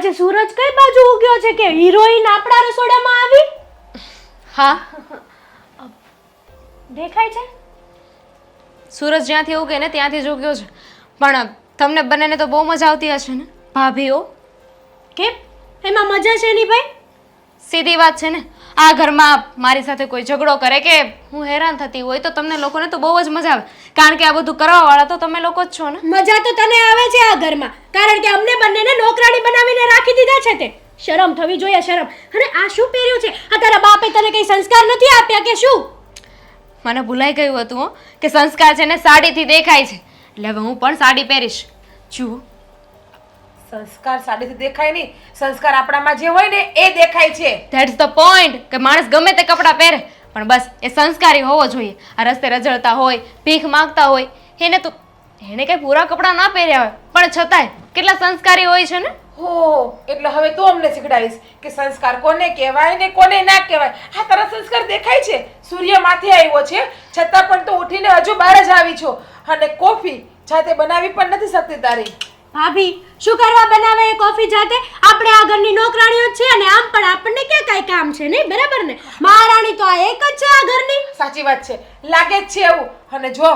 આજે સૂરજ કઈ બાજુ ઉગ્યો છે કે હિરોઈન આપણા રસોડામાં આવી? હા, દેખાય છે? સૂરજ જ્યાંથી ઉગે ને ત્યાંથી જ ઉગ્યો છે. પણ તમને બંનેને તો બહુ મજા આવતી હશે ને ભાભીઓ? કેમ? એમાં મજા છે ની ભાઈ? સીધી વાત છે ને, આ ઘરમાં મારી સાથે કોઈ ઝઘડો કરે કે હું હેરાન થતી હોય તો તમને લોકોને તો બહુ જ મજા આવે, કારણ કે આ બધું કરવાવાળા તો તમે લોકો જ છો ને. મજા તો તને આવે છે આ ઘરમાં, કારણ કે અમને બંનેને નોકરાણી બનાવીને રાખી દીધા છે તે. શરમ થવી જોઈએ, શરમ. અને આ શું પહેર્યું છે? આ તારા બાપે તને કઈ સંસ્કાર નથી આપ્યા કે શું? મને ભૂલાઈ ગયું હતું હો, કે સંસ્કાર છે ને સાડીથી દેખાય છે, એટલે હવે હું પણ સાડી પહેરીશ. જુઓ, સંસ્કાર સાડીથી દેખાય નહીં, સંસ્કાર આપણામાં જે હોય ને એ દેખાય છે. ધેટ્સ ધ પોઈન્ટ, કે માણસ ગમે તે કપડાં પહેરે પણ બસ એ સંસ્કારી હોવો જોઈએ. આ રસ્તે રઝળતા હોય, ભીખ માંગતા હોય, એને કઈ પૂરા કપડાં ના પહેર્યા હોય પણ છતાંય કેટલા સંસ્કારી હોય છે ને. હો, એટલે હવે તું અમને શીખડાવીશ કે સંસ્કાર કોને કહેવાય ને કોને ના કહેવાય. હા, તારા સંસ્કાર દેખાય છે. સૂર્ય માથે આવ્યો છે છતાં પણ તું ઉઠીને હજુ બહાર જ આવી છો, અને કોફી જાતે બનાવી પણ નથી શકતી તારી. ભાભી, શું કરવા બનાવે એ કોફી જાતે? આપણે આ ઘરની નોકરાણીઓ જ છે અને આમ પણ આપણને ક્યાં કાંઈ કામ છે નહીં, બરાબર ને? મહારાણી તો આ એક જ છે આ ઘરની. સાચી વાત છે, લાગે જ છે એવું. અને જો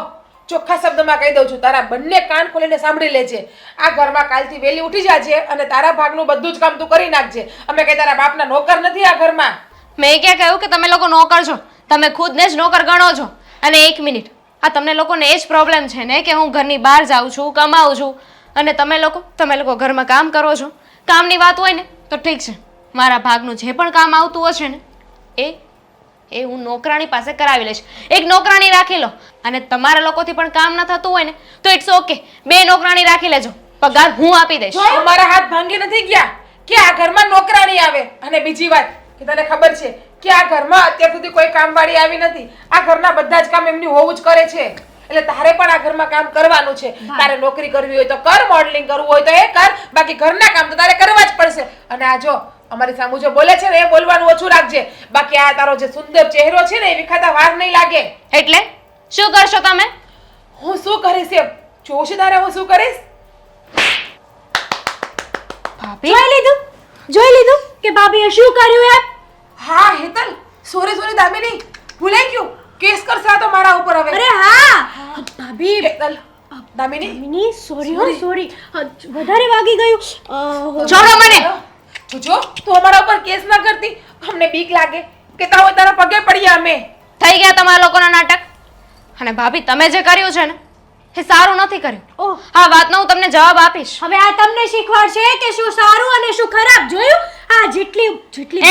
ચોખ્ખા શબ્દમાં કહી દઉં છું, તારા બંને કાન ખોલીને સાંભળી લેજે. આ ઘરમાં કાલથી વહેલી ઉઠી જાજે અને તારા ભાગનું બધું જ કામ તું કરી નાખજે. અમે કઈ તારા બાપના નોકર નથી આ ઘરમાં. મેં ક્યાં કહ્યું કે તમે લોકો નોકર છો? તમે ખુદને જ નોકર ગણો છો. અને એક મિનિટ, આ તમને લોકોને એ જ પ્રોબ્લેમ છે ને કે હું ઘરની બહાર જાઉં છું, કમાઉં છું, અને તમે લોકો ઘરમાં કામ કરો છો. કામની વાત હોય ને તો ઠીક છે, મારા ભાગનું જે પણ કામ આવતું હશે ને એ હું નોકરાણી પાસે કરાવી લઈશ. એક નોકરાણી રાખી લો, અને તમારા લોકોથી પણ કામ ન થતું હોય ને તો ઇટ્સ ઓકે, 2 નોકરાણી રાખી લેજો, પગાર હું આપી દઈશ. અમારા હાથ ભાંગી નથી ગયા કે આ ઘરમાં નોકરાણી આવે. અને બીજી વાત કે તને ખબર છે કે આ ઘરમાં અત્યાર સુધી કોઈ કામવાળી આવી નથી. આ ઘરના બધા જ કામ એમની હોવું જ કરે છે. એટલે તારે પણ આ ઘરમાં કામ કરવાનું છે. તારે નોકરી કરવી હોય તો કર, મોડલિંગ કરવું હોય તો એ કર, બાકી ઘરના કામ તો તારે કરવા જ પડશે. અને આ જો અમારી સામુ જે બોલે છે ને એ બોલવાનું ઓછું રાખજે, બાકી આ તારો જે સુંદર ચહેરો છે ને એ વિખાતા વાર નહીં લાગે. એટલે શું કરશો તમે? હું શું કરીશ એમ જોઉં છે તારે? હું શું કરીશ? ભાભી, જોઈ લીધું કે ભાભીએ શું કર્યું એમ? હા હેતલ, સોરી દામિની, ભૂલાઈ ગયું. કેસ કરશે આ તો મારા ઉપર હવે. અરે હા ભાભી. હેતલ, દામિની, મિની સોરી, વધારે વાગી ગયું. છોડો મને. જો તું અમારા ઉપર કેસ ના કરતી, અમને બીક લાગે કે તારા પગે પડ્યા અમે. થઈ ગયા તમારા લોકોના નાટક. અને ભાભી, તમે જે કર્યું છે ને એ સારું નથી કર્યું. ઓહ, આ વાતનો હું તમને જવાબ આપીશ. હવે આ તમને શીખવાડશે કે શું સારું અને શું ખરાબ. જોયું? આ જેટલી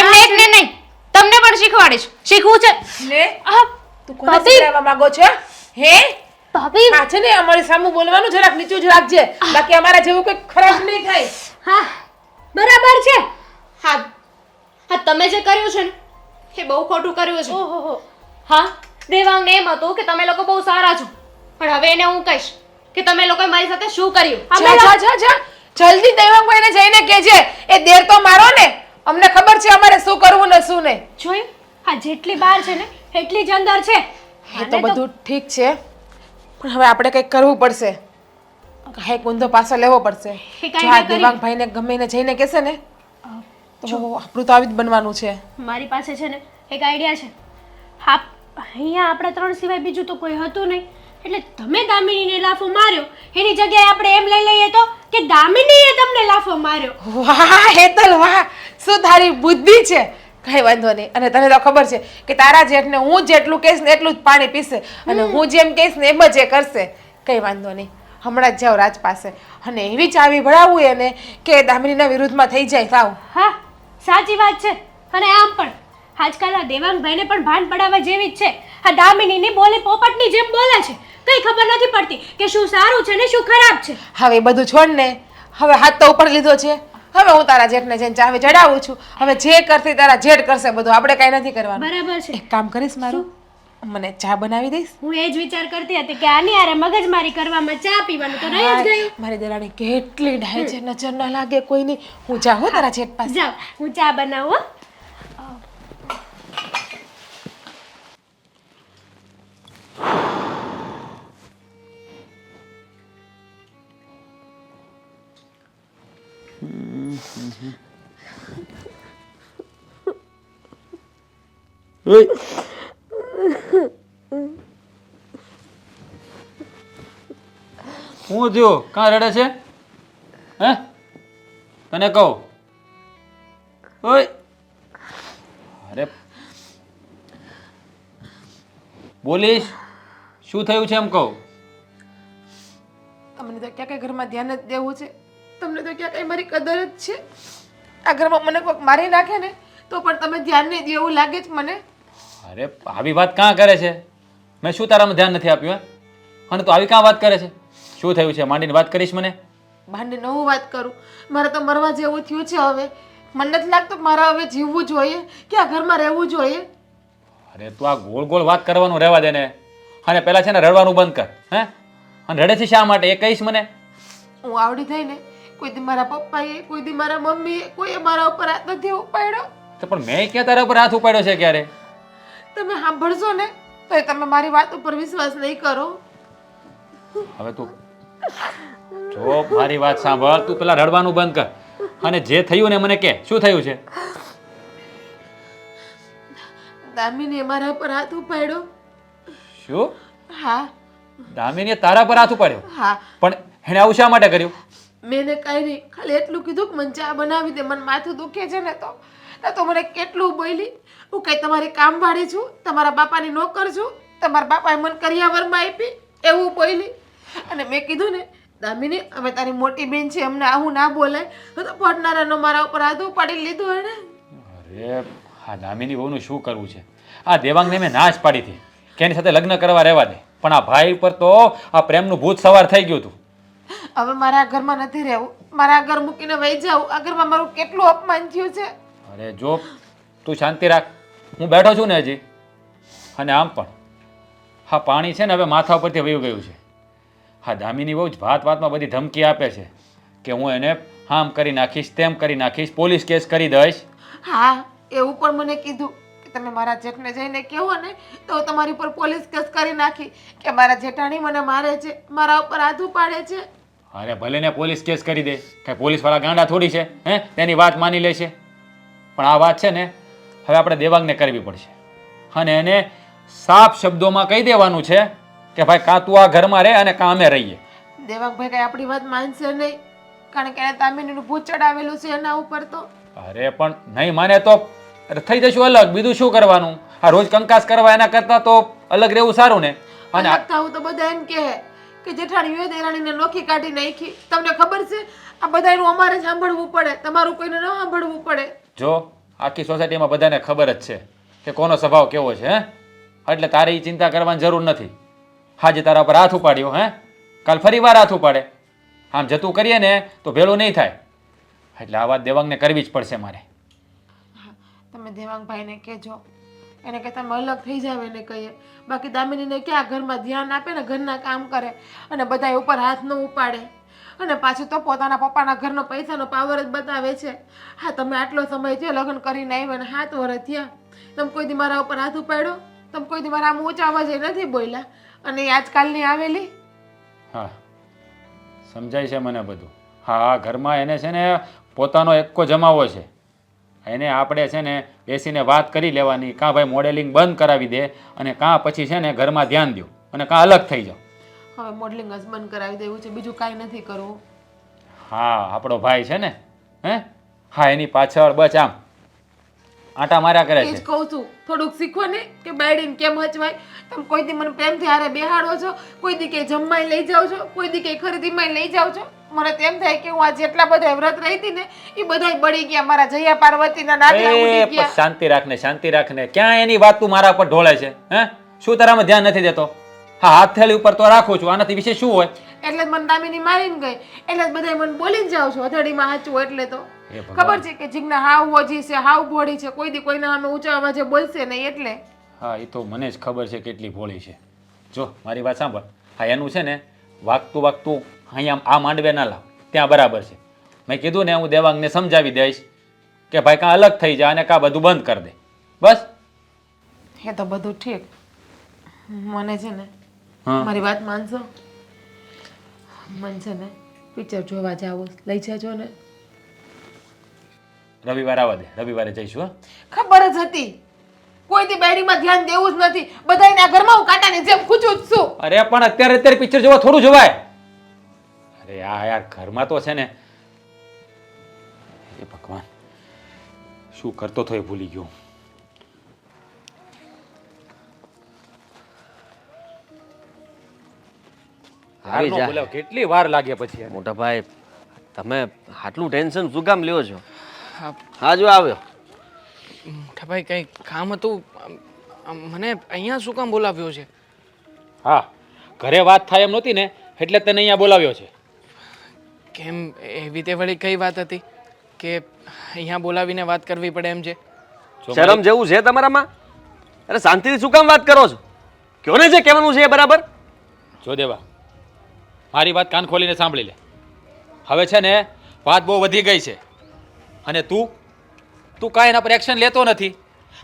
એમને એકને નહીં, તમને પણ શીખવાડીશ. શીખવું છે ને આ તું કોને શીખવાડવા માંગો છે? હે ભાભી, આ છે ને અમારી સામે બોલવાનું જરાક નીચું જ રાખજે, બાકી અમારા જેવું કોઈ ખરાબ નહીં થાય. હા, બરાબર છે. હા, તમે જે કર્યું છે ને એ બહુ ખોટું કર્યું છે. ઓહો, હા, દેવાંગને એમ હતું કે તમે લોકો બહુ સારા છો, પણ હવે એને હું કહીશ કે તમે લોકોએ મારી સાથે શું કર્યું. જા જલ્દી દેવાંગભાઈને જઈને કહેજે. એ દેર તો મારો ને, અમને ખબર છે અમારે શું કરવું ને શું નહીં. જોયું? આ જેટલી બહાર છે ને એટલી જ અંદર છે. એ તો બધું ઠીક છે, પણ હવે આપણે કંઈક કરવું પડશે. કાંઈક ઊંધો પાછો લેવો પડશે. એ કાંઈ જો આ ના કરી. દેવાંગભાઈને ગમે એને જઈને કહેશે ને તો આપણું તો આવી જ બનવાનું છે. મારી પાસે છે ને એક આઈડિયા છે. હા, અહીંયા આપણા 3 સિવાય બીજું તો કોઈ હતું નહીં, એટલે તમે દામિનીને લાફો માર્યો એની જગ્યાએ આપણે એમ લઈ લઈએ તો કે દામિનીએ તમને લાફો માર્યો. વાહ હેતલ, વાહ, શું તારી બુદ્ધિ છે. કઈ વાંધો નહીં. અને તને તો ખબર છે કે તારા જેઠને હું જેટલું કહીશ ને એટલું જ પાણી પીશે, અને હું જેમ કહીશ ને એમ જ એ કરશે. કઈ વાંધો નહીં, હમણાં જ જાઓ રાજ પાસે અને એવી ચાવી ભરાવવું એને કે દામિનીના વિરુદ્ધમાં થઈ જાય સાવ. હા, સાચી વાત છે. અને આમ પણ આજકાલ આ દેવાંગભાઈને પણ ભાન પડાવવા જેવી જ છે. આ દામિનીની બોલી પોપટની જેમ બોલે છે, કઈ ખબર નથી પડતી કે શું સારું છે ને શું ખરાબ છે. હવે એ બધું છોડ ને, હવે હાથ તો ઉપર લીધો છે. હવે હું તારા જેઠને જઈને ચાવી ચડાવું છું. હવે જે કરતી તારા જેઠ કરશે બધું, આપણે કઈ નથી કરવાનું. બરાબર છે. એક કામ કરીશ મારું, મને ચા બનાવી દઈશ? હું એ જ વિચાર કરતી હતી કે આની આરે મગજમારી કરવામાં ચા પીવાનું તો રહી જ ગયું. મારી દેરાણી કેટલી ડાય છે, નજર ના લાગે કોઈની. હું જાઉં તારા જેઠ પાસે. જાઓ, હું ચા બનાવું. ઓય હું થયું? કાં રડે છે? હે તને કહું? ઓય અરે બોલીશ શું થયું છે એમ કહું? તમને તો ક્યાં કઈ ઘરમાં ધ્યાન જ દેવું છે. તમને તો ક્યાં કઈ મારી કદર જ છે. આ ઘરમાં મને કોઈક મારી નાખે ને તો પણ તમે ધ્યાન નહીં દો એવું લાગે છે મને. અરે આવી વાત કાં કરે છે? મેં શું તારામાં ધ્યાન નથી આપ્યું? હે અને તું આવી કાં વાત કરે છે? શું થયું છે માંડીને વાત કરીશ મને? ભાંડીને હું વાત કરું? મારે તો મરવા જેવું થયું છે હવે. મને નથી લાગતું મારે હવે જીવવું જોઈએ કે આ ઘરમાં રહેવું જોઈએ. અરે તું આ ગોળ ગોળ વાત કરવાનું રહેવા દે ને. અને પહેલાં છે ને રડવાનું બંધ કર. હે અને રડે છે શા માટે એ કહીશ મને? હું આવડી થઈને કોઈ દી મારા પપ્પાએ કોઈ દી મારા મમ્મીએ કોઈએ મારા ઉપર હાથ નથી ઉપાડ્યો. તો પણ મેં ક્યાં તારા ઉપર હાથ ઉપાડ્યો છે ક્યારે? તમે સાંભળશો ને તો તમે મારી વાત ઉપર વિશ્વાસ નહીં કરો. હવે તું જો મારી વાત સાંભળ, તું પેલા રડવાનું બંધ કર અને જે થયું ને મને કે શું થયું છે? દામિનીએ મારા ઉપર હાથ ઉપાડ્યો. શું? હા દામિનીએ તારા પર હાથ ઉપાડ્યો? હા. પણ એને આવું શા માટે કર્યું? મેં એને કાંઈ નહીં, ખાલી એટલું કીધું કે મને ચા બનાવી દે, મને માથું દુખે છે ને તો મને કેટલું બોલી. હું કઈ તમારી કામવાળી છું, તમારા બાપાની નોકર છું, તમારા બાપાએ મને કરિયાવરમાં આપી એવું બોલી. અને મેં કીધું ને દામિની હવે તારી મોટી બેન છે અમને આવું ના બોલાય તો પડનારાનો મારા ઉપર હાથ ઉપાડી લીધો એને. અરે આ દામિની બહુનું શું કરવું છે? આ દેવાંગને મેં ના જ પાડી હતી કે એની સાથે લગ્ન કરવા રહેવા દે, પણ આ ભાઈ પર તો આ પ્રેમનું ભૂત સવાર થઈ ગયું હતું. હવે મારા આ ઘરમાં નથી રહેવું, મારા આ ઘર મૂકીને વહી જાઉં. આ ઘરમાં મારું કેટલું અપમાન થયું છે. અરે જો તું શાંતિ રાખ, હું બેઠો છું ને હજી. અને આમ પણ હા પાણી છે ને હવે માથા ઉપરથી વયું ગયું છે. હા દામિની બહુ જ વાત વાતમાં બધી ધમકી આપે છે કે હું એને આમ કરી નાખીશ, તેમ કરી નાખીશ, પોલીસ કેસ કરી દઈશ. હા એવું પણ મને કીધું કે તમે મારા જેઠને જઈને કહો ને તો તમારી ઉપર પોલીસ કેસ કરી નાખી કે મારા જેઠાણી મને મારે છે, મારા ઉપર હાથ ઉપાડે છે. અરે ભલે ને પોલીસ કેસ કરી દે, કઈ પોલીસવાળા ગાંડા થોડી છે હે તેની વાત માની લે છે. પણ આ વાત છે ને હવે આપણે દેવાંગને કરવી પડશે અને એને સાફ શબ્દોમાં કહી દેવાનું છે કે ભાઈ કાં તું આ ઘરમાં રહે અને કાં અમે રહીએ. દેવાંગભાઈ કઈ આપણી વાત માનશે નહીં કારણ કે એને દામિનીનું ભૂત ચડાવેલું છે એના ઉપર તો. અરે પણ નહીં માને તો થઈ જશું અલગ, બીજું શું કરવાનું? આ રોજ કંકાસ કરવા એના કરતાં તો અલગ રહેવું સારું ને. અને અલગ થાવું તો બધા એમ કહે કે જેઠાણીએ દેરાણીને નોખી કાઢી નાખી. તમને ખબર છે આ બધાનું અમારે જ સાંભળવું પડે, તમારું કોઈને ન સાંભળવું પડે. જો આખી સોસાયટીમાં બધાને ખબર જ છે કે કોનો સ્વભાવ કેવો છે. હે એટલે તારે એ ચિંતા કરવાની જરૂર નથી. હાજે તારા પર હાથ ઉપાડ્યો, હે કાલ ફરી વાર હાથ ઉપાડે, આમ જતું કરીએ ને તો ભેળું નહીં થાય. એટલે આ વાત દેવાંગને કરવી જ પડશે મારે. તમે દેવાંગભાઈને કહેજો એને કે તમે અલગ થઈ જાવ એને કહીએ. બાકી દામિનીને ક્યાં ઘરમાં ધ્યાન આપે ને ઘરના કામ કરે અને બધા ઉપર હાથ ન ઉપાડે અને પાછું તો પોતાના પપ્પાના ઘરનો પૈસાનો પાવર જ બતાવે છે. હા તમે આટલો સમય થયો લગ્ન કરીને આવ્યા ને 7 વર્ષ થયા, તમે કોઈ દી મારા ઉપર હાથ ઉપાડ્યો? તમે કોઈ દી મારા આમ ઊંચા અવાજે નથી બોલ્યા. અને એ આજકાલની આવેલી. હા સમજાય છે મને બધું. હા આ ઘરમાં એને છે ને પોતાનો એક્કો જમાવો છે. એને આપણે છે ને બેસીને વાત કરી લેવાની, કાં ભાઈ મોડેલિંગ બંધ કરાવી દે અને કાં પછી છે ને ઘરમાં ધ્યાન દો અને કાં અલગ થઈ જાઓ. હવે મોડલિંગ જ બંધ કરાવી દેવું છે, બીજું કાંઈ નથી કરવું. હા આપણો ભાઈ છે ને હે હા એની પાછળ બસ આમ આટા માર્યા કરે એ જ છે. કહું છું થોડુંક શીખો ને કે બાયડીને કેમ હચવાય. તમે કોઈ દી મને પ્રેમથી હારે બેહાડો છો, કોઈ દી કે જમવાય લઈ જાઓ છો, કોઈ દી કે ખરીદીમાં લઈ જાઓ છો. મને તેમ થાય કે હું આ જેટલા બધા વ્રત રહી હતી ને એ બધાય બળી ગયા. મારા જયા પાર્વતીના નાગલા ઉડી એ ગયા. શાંતિ રાખને શાંતિ રાખને, ક્યાં એની વાત તું મારા પર ઢોળે છે? હે શું તારામાં ધ્યાન નથી દેતો? હા હાથ થેલી ઉપર તો રાખું છું, આનાથી વિશે શું હોય? એટલે જ મને દામિની મારીને ગઈ, એટલે જ બધાય મને બોલીને જાઓ છો અથડીમાં હાચું. એટલે તો એ ભગવાન. ખબર છે કે જીજ્ઞા હાવ ઓજી છે, હાવ ભોળી છે, કોઈ દી કોઈના સામે ઊંચા અવાજે બોલશે નહીં. એટલે હા એ તો મને જ ખબર છે કેટલી ભોળી છે. જો મારી વાત સાંભળ, હા એનું છે ને વાગતું વાગતું અહીંયા આ માંડવે ના લાવ, ત્યાં બરાબર છે. મેં કીધું ને હું દેવાંગને સમજાવી દઈશ કે ભાઈ કાં અલગ થઈ જાય અને કાં બધું બંધ કરી દે. બસ એ તો બધું ઠીક. મને છે ને હા મારી વાત માનશો? મને છે ને પિક્ચર જોવા જાવું, લઈ જજો ને. રવિવાર આવવા દે, રવિવારે જઈશું. હા, ખબર જ હતી કોઈ દી બેડીમાં ધ્યાન દેવું જ નથી. બધાયને આ ઘરમાં હું કાંટાની જેમ ખૂંચું જ છું. અરે પણ અત્યારે પિક્ચર જોવા થોડું જોવાય. અરે યાર ઘરમાં તો છે ને, એ ભગવાન શું કરતો હતો એ ભૂલી ગયો. આવી જા. બોલાવ, કેટલી વાર લાગે પછી એને? મોટા ભાઈ તમે આટલું ટેન્શન શું કામ લ્યો છો? હા જો આવ્યો. મોટા ભાઈ કંઈ કામ હતું મને અહીંયા શું કામ બોલાવ્યો છે? હા, ઘરે વાત થાય એમ નહોતી ને એટલે તને અહીંયા બોલાવ્યો છે. કેમ એવી તે વળી કઈ વાત હતી કે અહીંયા બોલાવીને વાત કરવી પડે એમ છે? જો શરમ જેવું છે તમારામાં? અરે શાંતિથી શું કામ વાત કરો છો? કયો ને જે કહેવાનું છે એ બરાબર. જો દેવા, મારી વાત કાન ખોલીને સાંભળી લે. હવે છે ને વાત બહુ વધી ગઈ છે અને તું કાંઈ એના પર એક્શન લેતો નથી.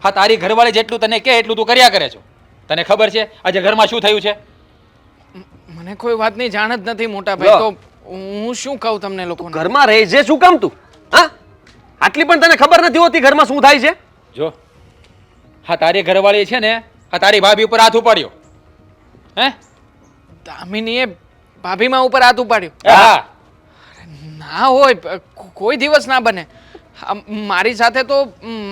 હા, તારી ઘરવાળી જેટલું તને કહે એટલું તું કર્યા કરે છો. તને ખબર છે આજે ઘરમાં શું થયું છે? મને કોઈ વાતની જાણ જ નથી મોટા ભાઈ. તો હું શું કહું તમને લોકોને? ઘરમાં રહે છે શું કામ તું? હા, આટલી પણ તને ખબર નથી હોતી ઘરમાં શું થાય છે? જો, હા તારી ઘરવાળી છે ને, હા તારી ભાભી ઉપર હાથ ઉપાડ્યો. હે? દામિનીએ ભાભીમાં ઉપર હાથ ઉપાડ્યો? હા, ના હોય, કોઈ દિવસ ના બને. મારી સાથે તો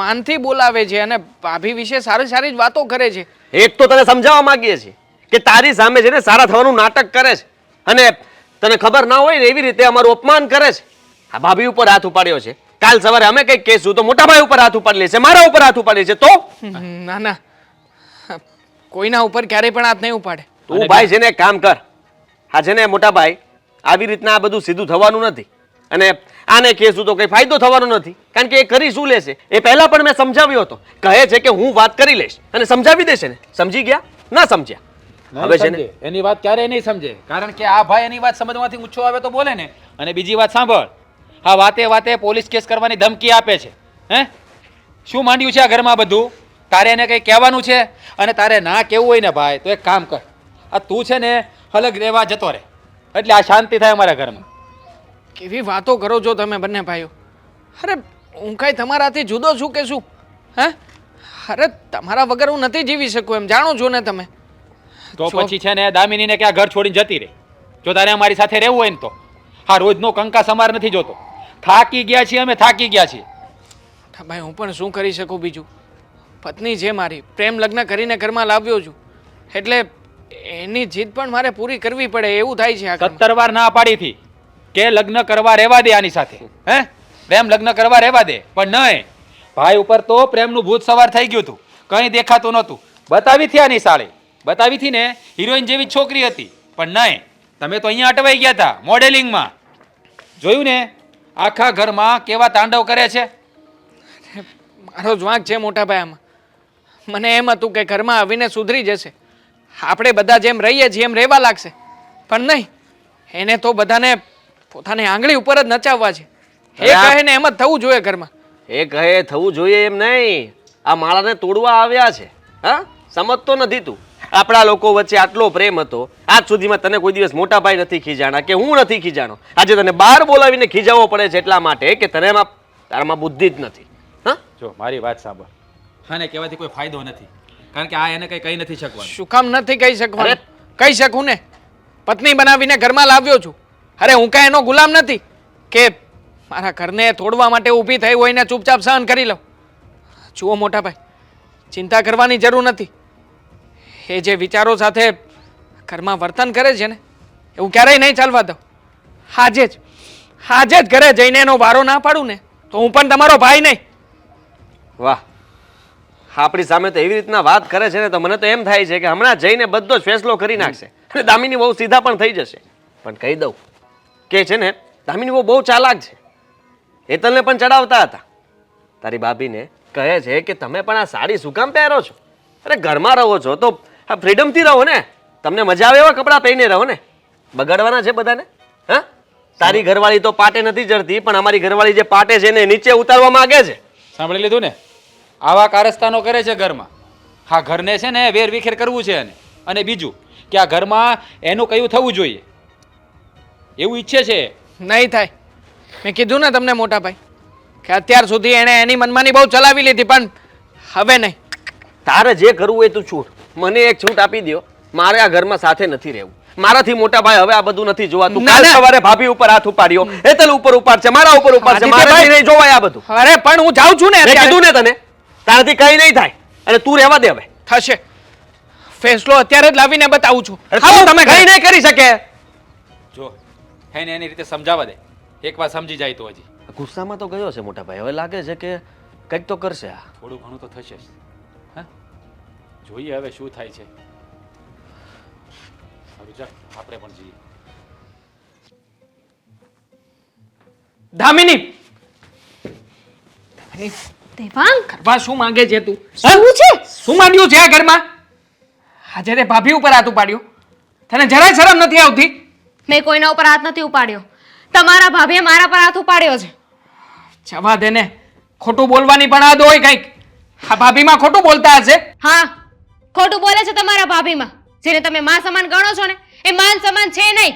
માનથી બોલાવે છે અને ભાભી વિશે સારી સારી જ વાતો કરે છે. એક તો તને સમજાવવા માંગીએ છીએ કે તારી સામે છે ને સારા થવાનું નાટક કરે છે અને તને ખબર ના હોય ને એવી રીતે અમારું અપમાન કરે છે. આ ભાભી ઉપર હાથ ઉપાડ્યો છે, કાલ સવારે અમે કંઈક કહેશું તો મોટા ભાઈ ઉપર હાથ ઉપાડી લેશે, મારા ઉપર હાથ ઉપાડી લેશે. તો ના ના, કોઈના ઉપર ક્યારેય પણ હાથ નહીં ઉપાડે. તું ભાઈ છે ને એક કામ કર. હા છે ને મોટા ભાઈ, આવી રીતના આ બધું સીધું થવાનું નથી અને આને કહેશું તો કઈ ફાયદો થવાનો નથી. કારણ કે એ કરી શું લેશે એ પહેલા પણ મેં સમજાવ્યો હતો. કહે છે કે હું વાત કરી લઈશ અને સમજાવી દેશે ને. સમજી ગયા? ના સમજ્યા? હવે છે ને સમજે. એની વાત ક્યારેય નહીં સમજે, કારણ કે આ ભાઈ એની વાત સમજવાથી ઊંચો આવે તો બોલે ને. અને બીજી વાત સાંભળ, હા વાતે વાતે પોલીસ કેસ કરવાની ધમકી આપે છે. હે, શું માંડ્યું છે આ ઘરમાં બધું? તારે એને કંઈ કહેવાનું છે અને તારે ના કહેવું હોય ને ભાઈ તો એક કામ કર, આ તું છે ને અલગ રહેવા જતો રહે એટલે આ શાંતિ થાય અમારા ઘરમાં. કેવી વાતો કરો છો તમે બંને ભાઈઓ? અરે હું કાંઈ તમારાથી જુદો છું કે શું? હે? અરે તમારા વગર હું નથી જીવી શકું એમ જાણો છો ને તમે. તો જો- પછી છે ને દામિનીને ક્યાં ઘર છોડીને જતી રહે. જો તારે અમારી સાથે રહેવું હોય ને તો હા, રોજનો કંકાસ અમાર નથી જોતો. થાકી ગયા છીએ અમે, થાકી ગયા છીએ. હા ભાઈ, હું પણ શું કરી શકું બીજું? પત્ની છે મારી, પ્રેમ લગ્ન કરીને ઘરમાં લાવ્યો છું એટલે એની જીદ પણ મારે પૂરી કરવી પડે એવું થાય છે આ ઘરમાં. 17 વાર ના પાડી હતી કે લગ્ન કરવા રહેવા દે આની સાથે. હે, પ્રેમ લગ્ન કરવા રહેવા દે, પણ નહીં. ભાઈ ઉપર તો પ્રેમનું ભૂત સવાર થઈ ગયું હતું, કંઈ દેખાતું નહોતું. બતાવી હતી આની સાળી, બતાવી હતી ને હિરોઈન જેવી જ છોકરી હતી, પણ નહીં. તમે તો અહીંયા અટવાઈ ગયા હતા મોડેલિંગમાં. જોયું ને આખા ઘરમાં કેવા તાંડવ કરે છે. મારો જ વાંક છે મોટા ભાઈ આમાં. મને એમ હતું કે ઘરમાં આવીને સુધરી જશે, આપણે બધા જેમ રહીએ છીએ એમ રહેવા લાગશે, પણ નહીં. એને તો બધાને પોતાની આંગળી ઉપર જ નચાવવા છે. એ કહે ને એમ જ થવું જોઈએ ઘરમાં. એ કહે થવું જોઈએ એમ નહીં, આ માળાને તોડવા આવ્યા છે. હા, સમજતો નથી તું? આપણા લોકો વચ્ચે આટલો પ્રેમ હતો, આજ સુધીમાં તને કોઈ દિવસ મોટા ભાઈ નથી ખીજાણા કે હું નથી ખીજાણો. આજે તને બહાર બોલાવીને ખીજાવવો પડે છે એટલા માટે કે તને તારામાં બુદ્ધિ જ નથી. હા, જો મારી વાત સાંભળ, આને કહેવાથી કોઈ ફાયદો નથી, કારણ કે આ એને કંઈ કહી નથી શકવાનું. શું કામ નથી કહી શકવાનું? કહી શકું ને, પત્ની બનાવીને ઘરમાં લાવ્યો છું. અરે હું કાંઈ એનો ગુલામ નથી કે મારા ઘરને તોડવા માટે ઊભી થઈ હોય ને ચૂપચાપ સહન કરી લઉં. જુઓ મોટા ભાઈ, ચિંતા કરવાની જરૂર નથી. એ જે વિચારો સાથે ઘરમાં વર્તન કરે છે ને એવું ક્યારેય નહીં ચાલવા દઉં. આજે જ ઘરે જઈને એનો વારો ના પાડું ને તો હું પણ તમારો ભાઈ નહીં. વાહ, આપણી સામે તો એવી રીતના વાત કરે છે ને તો મને તો એમ થાય છે કે હમણાં જઈને બધો જ ફેસલો કરી નાખશે અને દામિની બહુ સીધા પણ થઈ જશે. પણ કહી દઉં કે છે ને દામિની બહુ ચાલાક છે. એ તને પણ ચડાવતા હતા. તારી ભાભીને કહે છે કે તમે પણ આ સાડી શું કામ પહેરો છો? અરે ઘરમાં રહો છો તો આ ફ્રીડમથી રહો ને. તમને મજા આવે એવા કપડાં પહેરીને રહો ને. બગાડવાના છે બધાને? હા, તારી ઘરવાળી તો પાટે નથી ચડતી પણ અમારી ઘરવાળી જે પાટે છે ને નીચે ઉતારવા માંગે છે. સાંભળી લીધું ને? આવા કારસ્તાનો કરે છે ઘરમાં. હા, ઘરને છે ને વેર વિખેર કરવું છે એને. અને બીજું કે આ ઘરમાં એનું કયું થવું જોઈએ એવું ઈચ્છે છે. નહીં થાય. મેં કીધું ને તમને મોટા ભાઈ, કે અત્યાર સુધી એણે એની મનમાની બહુ ચલાવી લીધી, પણ હવે નહીં. તારે જે કરવું હોય તું છૂટ. મને એક છૂટ આપી દ્યો. મારે આ ઘરમાં સાથે નથી રહેવું. મારાથી મોટા ભાઈ હવે આ બધું નથી જોવાતું. ના, કાલ ના. સવારે ભાભી ઉપર હાથ ઉપાડ્યો, હેતલ ઉપર ઉપાડશે, મારા ઉપર ઉપાડશે. આદિત્યભાઈ. મારે નહીં જોવાય આ બધું. અરે પણ હું જાઉં છું ને મેં અત્યારે. કીધું ને તને, તારાથી કઈ નહીં થાય અને તું રહેવા દે હવે. થશે. ફેસલો અત્યારે જ લાવીને બતાવું છું. અરે આવો તું તમે કઈ ઘરે. નહીં કરી શકે. જો એને એની રીતે સમજાવવા દે, એક વાર સમજી જાય તો હજી ગુસ્સામાં તો ગયો છે મોટા ભાઈ. હવે લાગે છે કે કંઈક તો કરશે આ. થોડું ઘણું તો થશે જ. હા, જોઈએ હવે શું થાય છે. સારું ચાલ, આપણે પણ જઈએ. દામિની દેવાંગ કરવા શું માંગે છે તું? શું છે? શું માંગ્યું છે આ ઘરમાં? આજે તે ભાભી ઉપર હાથ ઉપાડ્યો. તને જરાય શરમ નથી આવતી? મેં કોઈના ઉપર હાથ નથી ઉપાડ્યો. તમારા ભાભીએ મારા પર હાથ ઉપાડ્યો છે. જવા દે ને. ખોટું બોલવાની પણ આદ હોય કંઈક. આ ભાભીમાં ખોટું બોલતા હશે. હા, ખોટું બોલે છે તમારા ભાભીમાં. જેને તમે માં સમાન ગણો છો ને એ માન સમાન છે નહીં.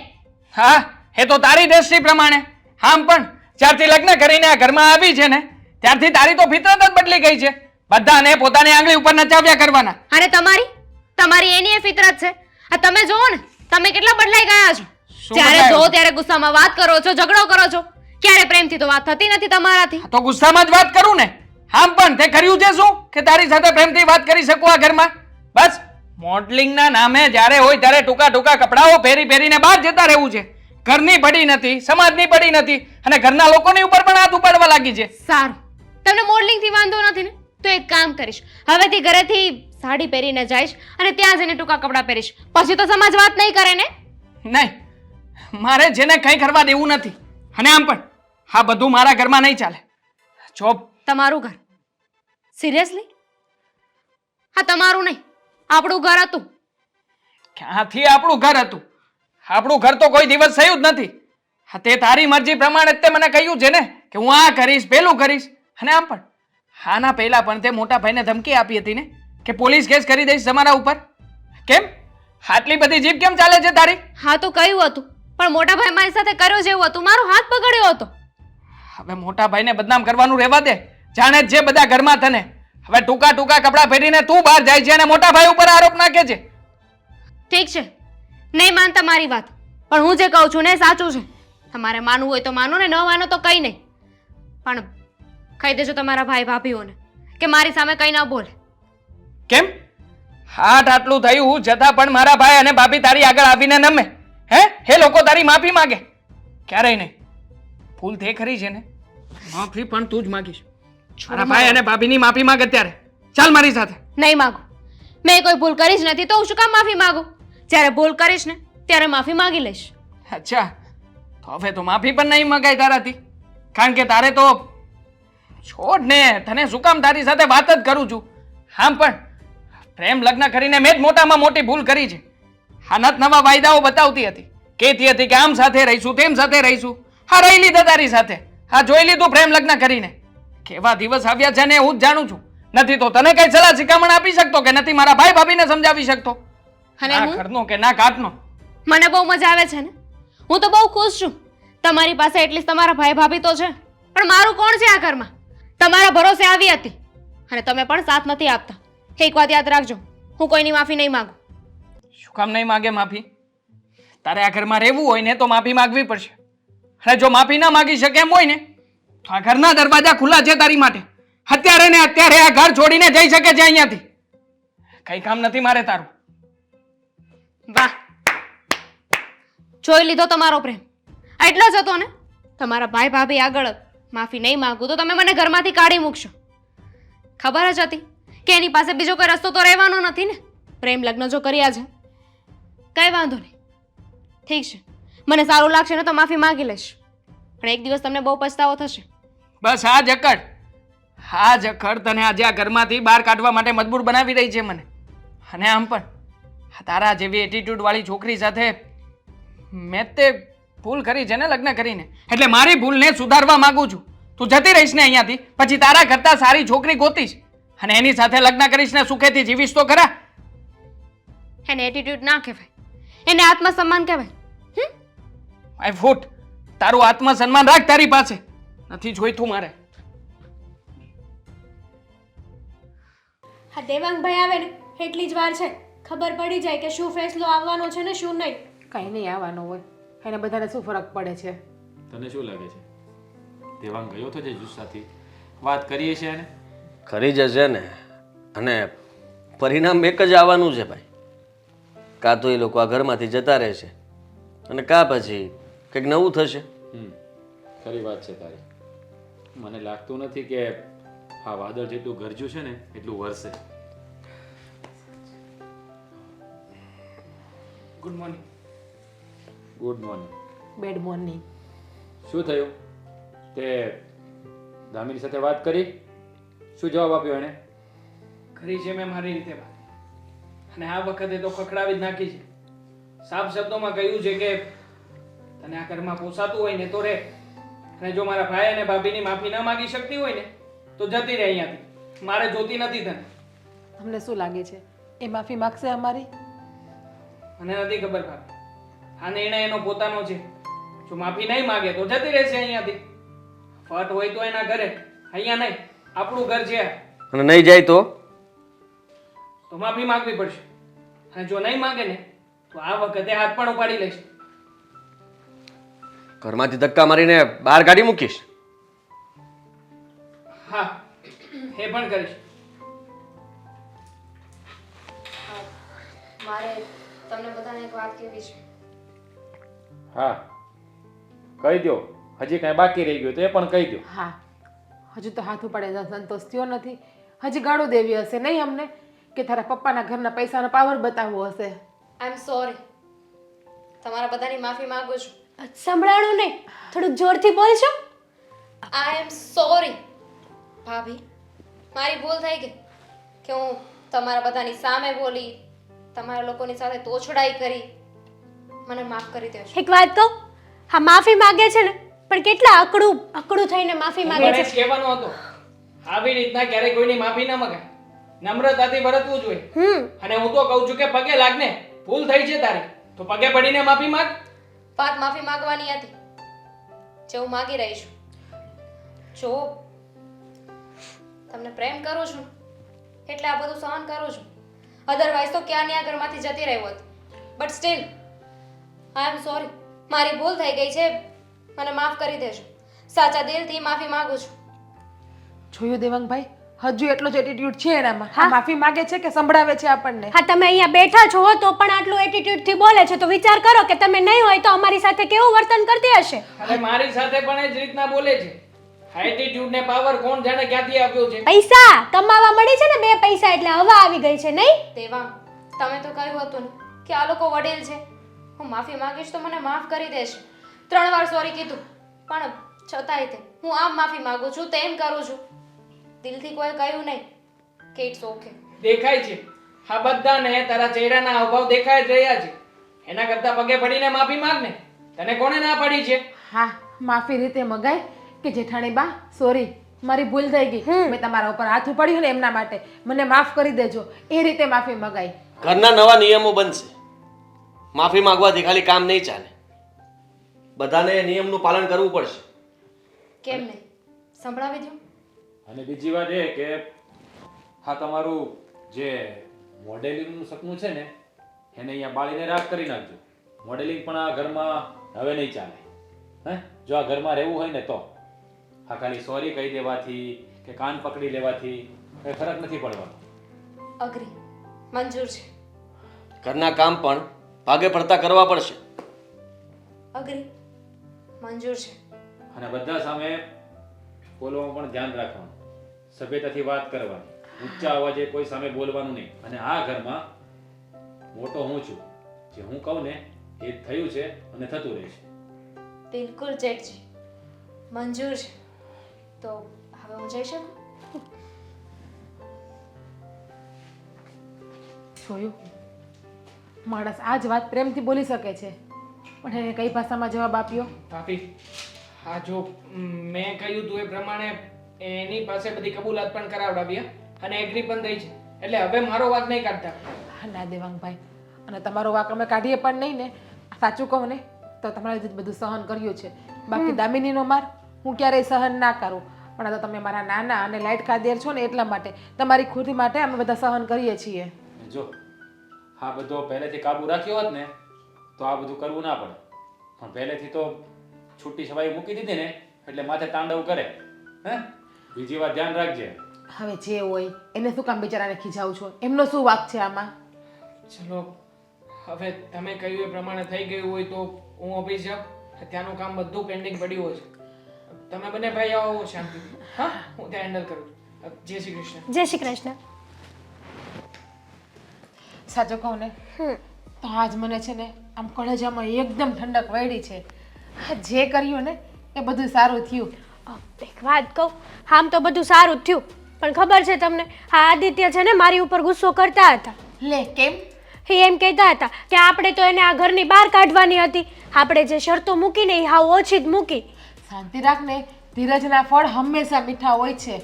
હા, એ તો તારી દ્રષ્ટિ પ્રમાણે. આમ પણ જ્યારથી લગ્ન કરીને આ ઘરમાં આવી છે ને ત્યારથી તારી તો ફિતરત જ બદલી ગઈ છે. બધાને પોતાની આંગળી ઉપર નચાવ્યા કરવાના. અને તમારી એની એ ફિતરત છે. આ તમે જોવો ને, તમે કેટલા બદલાઈ ગયા છો. શું જ્યારે બદલાયો? જો ત્યારે ગુસ્સામાં વાત કરો છો, ઝઘડો કરો છો. ક્યારે પ્રેમથી તો વાત થતી નથી તમારાથી. તો ગુસ્સામાં જ વાત કરું ને. આમ પણ તે કર્યું છે શું કે તારી સાથે પ્રેમથી વાત કરી શકું આ ઘરમાં? બસ મોડલિંગના નામે જ્યારે હોય ત્યારે ટૂંકા ટૂંકા કપડાઓ પહેરીને બહાર જતા રહેવું છે. ઘરની પડી નથી, સમાજની પડી નથી અને ઘરના લોકોની ઉપર પણ હાથ ઉપાડવા લાગી છે. સારું, તમને મોડલિંગથી વાંધો નથી ને, તો એક કામ કરીશ. હવેથી ઘરેથી સાડી પહેરીને જઈશ અને ત્યાં જઈને ટૂંકા કપડાં પહેરીશ. પછી તો સમાજ વાત નહીં કરે ને. નહીં, મારે જેને કંઈ કરવા દેવું નથી. અને આમ પણ આ બધું મારા ઘરમાં નહીં ચાલે. જો તમારું ઘર? સિરિયસલી? હા, તમારું નહીં, આપણું ઘર હતું. ક્યાંથી આપણું ઘર હતું? આપણું ઘર તો કોઈ દિવસ થયું જ નથી. હા, તે તારી મરજી પ્રમાણે જ તે મને કહ્યું છે ને કે હું આ કરીશ, પેલું કરીશ. અને આમ પણ આના પહેલા પણ તે મોટા ભાઈને ધમકી આપી હતી ને કે પોલીસ કેસ કરી દઈશ તમારા ઉપર. કેમ આટલી બધી જીભ કેમ ચાલે છે તારી? હા તો કહ્યું હતું, પણ મોટા ભાઈ મારી સાથે કર્યો જેવું હતું, મારો હાથ પકડ્યો હતો. હવે મોટા ભાઈને બદનામ કરવાનું રહેવા દે. જાણે જ છે બધા ઘરમાં તને. હવે ટૂંકા ટૂંકા કપડાં પહેરીને તું બહાર જાય છે અને મોટા ભાઈ ઉપર આરોપ નાખે છે. ઠીક છે, નહીં માનતા મારી વાત, પણ હું જે કહું છું ને એ સાચું છે. તમારે માનવું હોય તો માનો ને, ન માનો તો કંઈ નહીં. પણ કહી દેજો તમારા ભાઈ ભાભીઓને કે મારી સામે કંઈ ન બોલે. કેમ હાટ આટલું થયું છતાં પણ મારા ભાઈ અને ભાભી તારી આગળ આવીને નમે? હે લોકો તારી માફી માંગે? ક્યારેય નહીં. ભૂલ તે ખરી છે ને, માફી પણ તું જ માંગીશ. મારા ભાઈ અને ભાભીની માફી માંગ અત્યારે. ચાલ મારી સાથે. નહીં માગું. મેં કોઈ ભૂલ કરી જ નથી તો હું શું કામ માફી માંગુ? જ્યારે ભૂલ કરીશ ને ત્યારે માફી માંગી લઈશ. અચ્છા, તો હવે તો માફી પણ નહીં માંગાય તારાથી. કારણ કે તારે તો છોડ ને, તને શું કામ તારી સાથે વાત જ કરું છું. આમ પણ પ્રેમ લગ્ન કરીને મેં જ મોટામાં મોટી ભૂલ કરી છે. હા, નત નવા વાયદાઓ બતાવતી હતી, કહેતી હતી કે આમ સાથે રહીશું, તેમ સાથે રહીશું. હા, રહી લીધા તારી સાથે. હા, જોઈ લીધું પ્રેમ લગ્ન કરીને. કેવા દિવસ આવ્યા છે ને હું જ જાણું છું. નથી તો તને કઈ સલાહ શિખામણ આપી શકતો કે નથી મારા ભાઈ ભાભીને સમજાવી શકતો. અને ના હું? ઘરનો કે ના કાટનો. મને બહુ મજા આવે છે ને, હું તો બહુ ખુશ છું. તમારી પાસે એટલીસ્ટ તમારા ભાઈ ભાભી તો છે, પણ મારું કોણ છે આ ઘરમાં? તમારા ભરોસે આવી હતી અને તમે પણ સાથ નથી આપતા. એક વાત યાદ રાખજો, હું કોઈની માફી નહીં માંગુ. શું કામ નહીં માગે માફી? તારે આ ઘરમાં રહેવું હોય ને તો માફી માંગવી પડશે. અને જો માફી ના માંગી શકે એમ હોય ને તો આ ઘરના દરવાજા ખુલ્લા છે તારી માટે. અત્યારે ને અત્યારે આ ઘર છોડીને જઈ શકે છે અહીંયાથી. કઈ કામ નથી મારે તારું. વાહ, જોઈ લીધો તમારો પ્રેમ. એટલો જ હતો ને? તમારા ભાઈ ભાભી આગળ માફી નહીં માંગુ તો તમે મને ઘરમાંથી કાઢી મૂકશો. ખબર જ હતી કે એની પાસે બીજો કોઈ રસ્તો તો રહેવાનો નથી ને. પ્રેમ લગ્ન જો કર્યા છે, કઈ વાંધો નહીં. ઠીક છે, મને સારું લાગશે ને તો માફી માંગી લઈશ, પણ એક દિવસ તમને બહુ પછતાવો થશે. બસ આ જકડ તને આજે આ ઘરમાંથી બહાર કાઢવા માટે મજબૂર બનાવી રહી છે મને. અને આમ પણ તારા જેવી એટીટ્યુડ વાળી છોકરી સાથે મેં તે ભૂલ કરી છે ને લગ્ન કરીને, એટલે મારી ભૂલને સુધારવા માંગુ છું. તું જતી રહીશ ને અહીંયાથી, પછી તારા કરતા સારી છોકરી ગોતીશ અને એની સાથે લગ્ન કરીશ ને સુખેથી જીવીશ તો ખરા. એને એટીટ્યુડ ના કહેવાય, એને આત્મસન્માન કહેવાય. માય ફૂટ, તારું આત્મસન્માન રાખ તારી પાસે. નથી જોઈતું મારે. હા દેવાંગભાઈ આવે ને એટલી જ વાર છે, ખબર પડી જાય કે શું ફેસલો આવવાનો છે ને શું નહીં. કંઈ નહીં આવવાનો હોય, એને બધાને શું ફરક પડે છે? તને શું લાગે છે દેવાંગ ગયો તો જે જુસ્સાથી વાત કરીએ છે એને? ખરી જશે ને. અને પરિણામ એક જ આવવાનું છે ભાઈ. કાં તો એ લોકો આ ઘરમાંથી જતા રહેશે અને કાં પછી કંઈક નવું થશે. ખરી વાત છે તારી. મને લાગતું નથી કે આ વાદળ જેટલું ગરજ્યું છે ને એટલું વરસે. Good morning. Good morning. Bad morning. શું થયું? તે દામિની સાથે વાત કરી? શું જવાબ આપ્યો એણે? કરી છે મેં મારી રીતે વાત, અને આ વખતે તો ખખડાવી જ નાખી છે. સાફ શબ્દોમાં કહ્યું છે કે તને આ ઘરમાં પોસાતું હોય ને તો રહે, અને જો મારા ભાઈ અને ભાભીની માફી ન માગી શકતી હોય ને તો જતી રહે અહીંયાથી. મારે જોતી નથી તને. તમને શું લાગે છે એ માફી માગશે અમારી? મને નથી ખબર ભાભી, આ નિર્ણય એનો પોતાનો છે. જો માફી નહીં માગે તો જતી રહેશે અહીંયાથી. ફટ હોય તો એના ઘરે, અહીંયા નહીં. આપણું ઘર છે અને નહીં જાય તો તો માફી માંગવી પડશે. અને જો નહીં માંગે ને તો આ વખતે હાથ પણ ઉપાડી લઈશ. ઘરમાંથી ધક્કા મારીને બહાર કાઢી મૂકીશ. હા, એ પણ કરીશ. મારે તમને બધાને એક વાત કહેવી છે. હા કહી દો. હજી કાંઈ બાકી રહી ગયું તો એ પણ કહી દો. હા, હજુ તો હાથ ઉપાડે સંતોષ થયો નથી. હજી ગાળો દેવી હશે નહીં અમને, કે તારા પપ્પાના ઘરના પૈસાનો પાવર બતાવવો હશે. આઈ એમ સોરી. તમારા બધાની માફી માંગુ છું. સંભળાણું નહીં, થોડુંક જોરથી બોલશો. આઈ એમ સોરી ભાભી. મારી ભૂલ થઈ ગઈ કે હું તમારા બધાની સામે બોલી, તમારા લોકોની સાથે તોછડાઈ કરી. મને માફ કરી દેજો. એક વાત કહું, હા માફી માગે છે ને પણ કેટલા અકડું થઈને માફી માગે મને છે. જ કહેવાનો હતો, આવી રીતના ક્યારેય કોઈની માફી ન મગાય. નમ્રતાથી વર્તવું જોઈએ. અને હું તો કહું છું કે પગે લાગને. ભૂલ થઈ છે તારી તો પગે પડીને માફી માંગ. વાત માફી માંગવાની હતી જે હું માગી રહી છું. જો તમને પ્રેમ કરું છું એટલે આ બધું સહન કરું છું. અધરવાઇઝ તો ક્યાં આ ઘરમાંથી જતી રહ્યો હોત. But still I am sorry. મારી ભૂલ થઈ ગઈ છે, મને માફ કરી દેજો. સાચા દિલથી માફી માંગુ છું. જોયું દેવાંગભાઈ, હજુ એટલો જ એટીટ્યુડ છે એનામાં. હા, માફી માગે છે કે સંભળાવે છે આપણને? હા તમે અહીંયા બેઠા છો તો પણ આટલું એટીટ્યુડ થી બોલે છે તો વિચાર કરો કે તમે નહીં હોય તો અમારી સાથે કેવું વર્તન કરતી હશે. અને મારી સાથે પણ એ જ રીતના બોલે છે. એટીટ્યુડ ને પાવર કોણ જાણે ક્યાંથી આવ્યો છે. પૈસા કમાવા મળી છે ને 2 પૈસા એટલે હવા આવી ગઈ છે નહીં? દેવાંગ, તમે તો કહ્યું હતું ને કે આ લોકો વડીલ છે, હું માફી માંગીશ તો મને માફ કરી દેશે. 3 વાર સોરી કીધું પણ છતાંય તે હું આમ માફી માંગુ છું તેમ કરું છું. દિલથી કોઈ કહ્યું નહીં કે ઇટ્સ ઓકે. દેખાય છે આ બધાને તારા ચહેરાના હાવભાવ દેખાય જ રહ્યા છે. એના કરતા પગે પડીને માફી માંગ ને. તને કોણે ના પાડી છે? હા, માફી રીતે મગાય કે જેઠાણી બા સોરી, મારી ભૂલ થઈ ગઈ, મેં તમારા ઉપર હાથ ઉપાડ્યો ને એમના માટે, મને માફ કરી દેજો. એ રીતે માફી મગાય. ઘરના નવા નિયમો બનશે. માફી માંગવાથી ખાલી કામ નહીં ચાલે. બધાને એ નિયમનું પાલન કરવું પડશે. કેમ નહીં? સંભળાવી દો. અને બીજી વાત એ કે હા તમારું જે મોડેલિંગનું સપનું છે ને એને અહીંયા બાળીને રાખ કરી નાખજો. મોડેલિંગ પણ આ ઘરમાં હવે નહીં ચાલે. હે જો આ ઘરમાં રહેવું હોય ને તો હા ખાલી સોરી કહી દેવાથી કે કાન પકડી લેવાથી કંઈ ફરક નથી પડવાનો. અગ્રી, મંજૂર છે. ઘરના કામ પણ ભાગે પડતા કરવા પડશે. અગ્રી, મંજૂર છે. અને બધા સામે બોલવામાં પણ ધ્યાન રાખવાનું. સભ્યતાથી વાત કરવાની. ઊંચા અવાજે કોઈ સામે બોલવાનું નહીં. અને આ ઘરમાં મોટો હું છું. જે હું કહું ને એ થયું છે અને થતું રહેશે. બિલકુલ જેઠજી, મંજૂર છે. તો હવે હું જઈ શકું? જોયું, માણસ આ જ વાત પ્રેમથી બોલી શકે છે પણ એને કઈ ભાષામાં જવાબ આપ્યો? ભાભી, હા જો મેં કહ્યું તું એ પ્રમાણે એની પાસે બધી કબૂલાત પણ કરાવડાવી અને એગ્રી પણ થઈ છે. એટલે હવે મારો વાક નહીં કાઢતા. હા ના દેવાંગભાઈ, અને તમારો વાક અમે કાઢીએ પણ નહીં ને. સાચું કહું ને તો તમારે જ બધું સહન કર્યું છે. બાકી દામિનીનો માર હું ક્યારેય સહન ના કરું. પણ આ તો તમે મારા નાના અને લાઈટકા દેર છો ને એટલા માટે તમારી ખુશી માટે અમે બધા સહન કરીએ છીએ. જો હા બધો પહેલેથી કાબુ રાખ્યો હોત ને તો આ બધું કરવું ના પડે, પણ પહેલેથી તો છૂટી સવાઈ મૂકી દીધી ને એટલે માથે તાંડવ કરે. હે બીજી વાત ધ્યાન રાખજે. હવે જે હોય એને શું કામ બિચારાને ખીજાવ છો? એમનો શું વાંક છે આમાં? ચલો હવે તમે કહ્યું એ પ્રમાણે થઈ ગયું હોય તો હું ઓફિસ જાઉં. ત્યાંનું કામ બધું પેન્ડિંગ પડ્યું હોય છે. તમે બંને ભાઈ આવો શાંતિથી. હા, હું ત્યાં હેન્ડલ કરું છું. જય શ્રી કૃષ્ણ. જય શ્રી કૃષ્ણ. સાચું કહું ને તો આજ મને છે ને આમ કળજામાં એકદમ ઠંડક વળી છે. આ જે કર્યું ને એ બધું સારું થયું. એક વાત કહું, આમ તો બધું સારું જ થયું, પણ ખબર છે તમને આ આદિત્ય છે ને મારી ઉપર ગુસ્સો કરતા હતા. લે કેમ? એ એમ કહેતા હતા કે આપણે તો એને આ ઘરની બહાર કાઢવાની હતી, આપણે જે શરતો મૂકીને એ હાવ ઓછી જ મૂકી. શાંતિ રાખ ને, ધીરજના ફળ હંમેશા મીઠા હોય છે.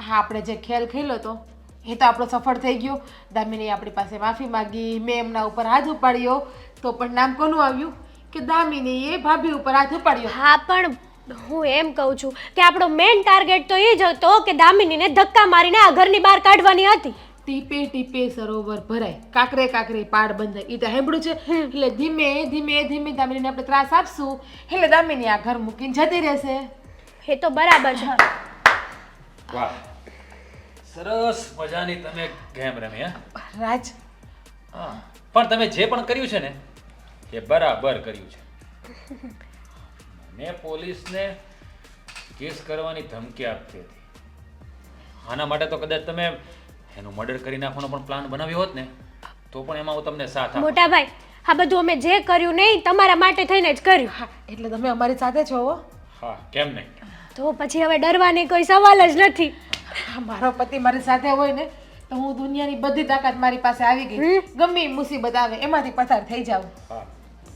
હા, આપણે જે ખેલ ખેલ્યો તો એ તો આપણો સફળ થઈ ગયો. દામિનીએ આપણી પાસે માફી માંગી, મેં એમના ઉપર હાથ ઉપાડ્યો, તો પણ નામ કોનું આવ્યું કે દામિનીએ ભાભી ઉપર હાથ ઉપાડ્યો. હા, પણ હું એમ કહું છું કે આપણો મેઇન ટાર્ગેટ તો એ જ હતો કે દામિનીને ધક્કા મારીને આ ઘરની બહાર કાઢવાની હતી. ટીપે ટીપે સરોવર ભરાય, કાકરે કાકરે પાડ બંધાય. એ તો સાંભળ્યું છે. એટલે ધીમે ધીમે ધીમે દામિનીને આપણે ત્રાસ આપશું એટલે દામિની આ ઘર મૂકીને જતી રહેશે. એ તો બરાબર છે. વાહ, સરસ મજાની તમે ગેમ રમી. હા રાજ, હા, પણ તમે જે પણ કર્યું છે ને એ બરાબર કર્યું છે. મેં પોલીસને કેસ કરવાની ધમકી આપતી હતી. આના માટે તો કદાચ તમે એનું મર્ડર કરી નાખવાનો પણ પ્લાન બનાવ્યો હોત ને તો પણ એમાં હું તમને સાથ આપત. મોટા ભાઈ, આ બધું અમે જે કર્યું નહીં તમારા માટે થઈને જ કર્યું. હા એટલે તમે અમારી સાથે છો હો. હા, કેમ નહીં? તો પછી હવે ડરવાની કોઈ સવાલ જ નથી. હા, મારો પતિ મારી સાથે હોય ને તો હું દુનિયાની બધી તાકાત મારી પાસે આવી ગઈ. ગમે એ મુસીબત આવે એમાંથી પસાર થઈ જાઉં. હા,